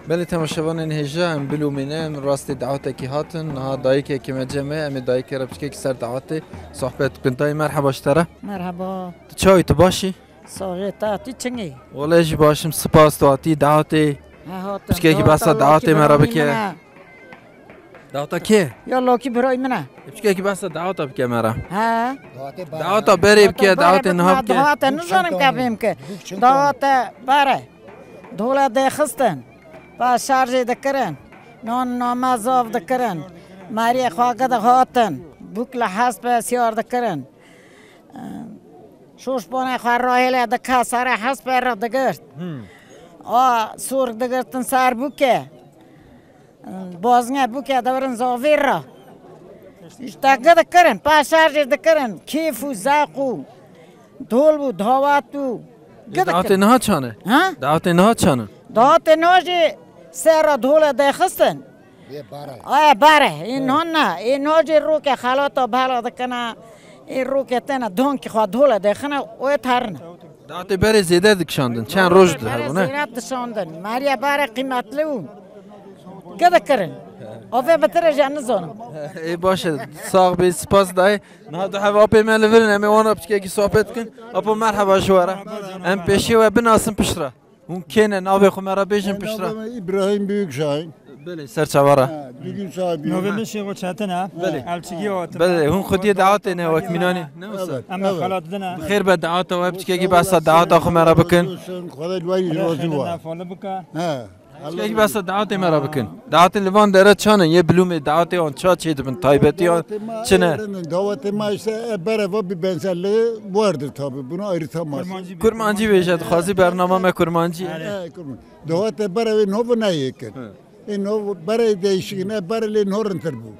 بله تماشاوان هêja ام بلومینه راست دعوتکی هاتن ها دایک کی مجمع ام دایک ربچکی سر دعوت صحبت کنتای مرحبا اشتره مرحبا چای تو باشی صاحب تاتی چنگی والله جی باشم سپاس دعاتی دعوتی بچکی کی بس دعوت مرا بکه دعوت کی یالا کی برای منه بچکی کی بس دعوت بکه مرا ها دعوت بری بکه دعوت نه بکه دعوت نزانم که بیم که دعوت بره دولت دخستن با شارژ دکرن نان نماز آف دکرن ماری خواگه دهاتن بکل حسب سیار دکرن شوش بانه خواه راهیله دکه سر حسب را دگرد سورگ دگرتن سر بوکه بازنه بوکه دورن زاویر را اشتاقه دکرن با شارژ دکرن کیف و زاق و دول و دعوت و دعوت نه چانه دعوت نه چانه دعوت نوجی سر دول دخستن باره این نه این نوجی رو که خلاطا بالا دکنه این رو که تنه دون که خواه دول دخنه اوی ترنه دعوت بره زیده دکشاندن چند روز ده نه زیده دکشاندن ماریا باره قیمت لون گده کرن اوه بتره جان زنم ای باشه ساق بی سپاس دای نه دو هوا پیمال ورن امی وانا بچه کی صحبت کن اپا مرحبا شواره ام پیشی و بناسم پشتره اون کنه ناوی خو مرا بیشم پشتره İbrahim Büyükşahin. بله سرچواره Bugün sahibi. نوی میشه و چتنه بله الچگی آت بله اون خودی دعوت نه و اطمینانی نه اما خلاط دنا خیر به دعوت و بچه کی بس دعوت خو مرا بکن خدا الوالي راضي خیلی var. نفعله بکه Ha. بچه کی بس دعوت مرا بکن دعوت لیوان داره چانه یه بلوم دعوت اون چا چی دبن تایبتی اون چنه Davetime işte beraber bir benzerliği vardır tabi. Bunu ayırtamaz. کرمانجی بیشتر خاصی برنامه ما کرمانجی Davet beraber ne yekin. نو برای دیشینه برای نورنتر بود.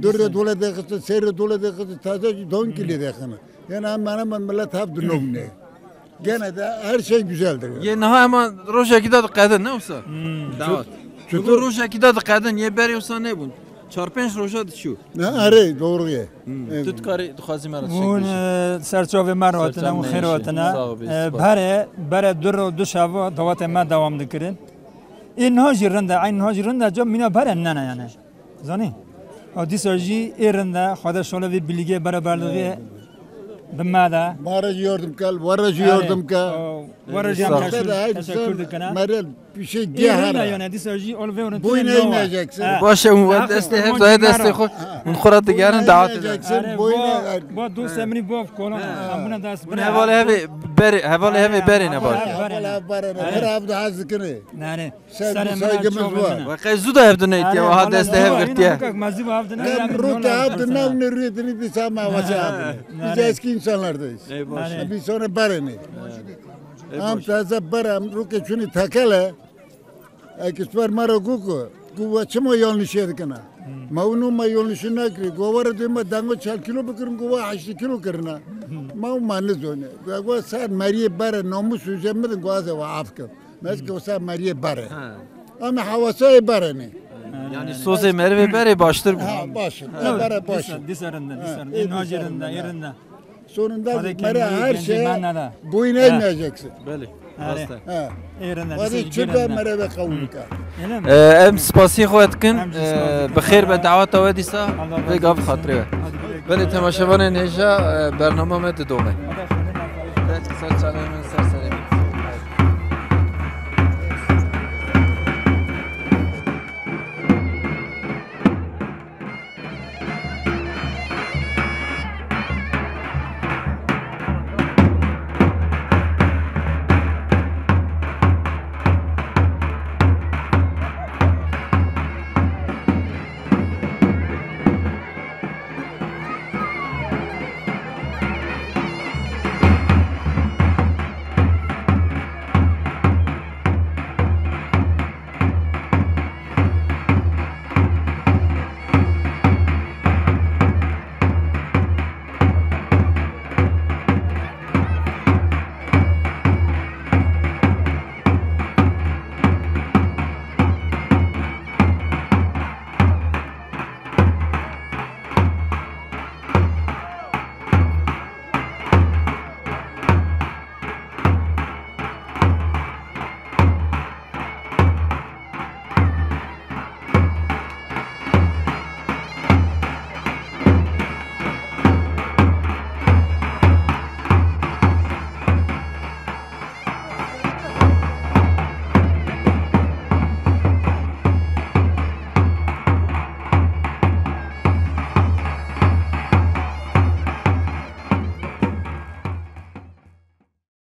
دوره دوله دقیقه سیر دوله دقیقه تازه دون کلی دقیقه. Yani من ملت هفت نمونه. Gene de her şey güzeldir. یه نه اما روشه کی داد قدن نه اوسا دعوت چطور روشه کی داد قدن یه بری اوسا نه بود 4-5 روشه شو Ne are doğru ye. تو کاری تو خاصی مرا اون سرچاوی مراتنا و خیراتنا بره دور و دو شوا دوات ما دوام دکرین این هاجرنده این هاجرنده جا مینا بره نه یعنی زنی آدی سرجی ایرنده خدا شاله وی بلیگه بره برلوی بماذا؟ Maracı yordum kal, varacı yordum kal. Varacı teşekkür dikene. Merel bir şey İrinde gehara. yani disörji olve onun. Bu inmeyeceksin. باشه اون دسته هفت دای دسته خود اون خورد دیگرن دعوت Bu با دوست امری باف کنم. امونه دست من حواله همی بری نباش Her hafta hazırkını. نه Saygımız var. و قی زود هفت نیت یا ها دسته هفت گرتیه مزی bu hafta Ruka hafta ne rüyetini bir sama havası abi. Biz eski insanlardayız. Biz sonra barını. Am taze baram ruka şunu takale. Ekspert mara gugu. Guva çimo yanlış yedikana. Maunu ma yanlışı ne kiri. Guva diyema dango 4 kilo bakırım guva 8 kilo kırına. Mau manız onu. Guva sen mariye bara namus üzemedin guva se vaafkım. Meski o sen mariye bara. Ama havası barını. yani soze merve beri baştır bu Başın. Bara başın. disöründe in hacirinde yerinde. Sonunda mera her şeye boyun eğmeyeceksin. بله yerinde. Hadi çıkma mera ve kavluka. ام سپاسی خودت کن بخیر به دعوت و دیسا و گاف خاطری بله تماشاوان هêja برنامه دومه سر سلام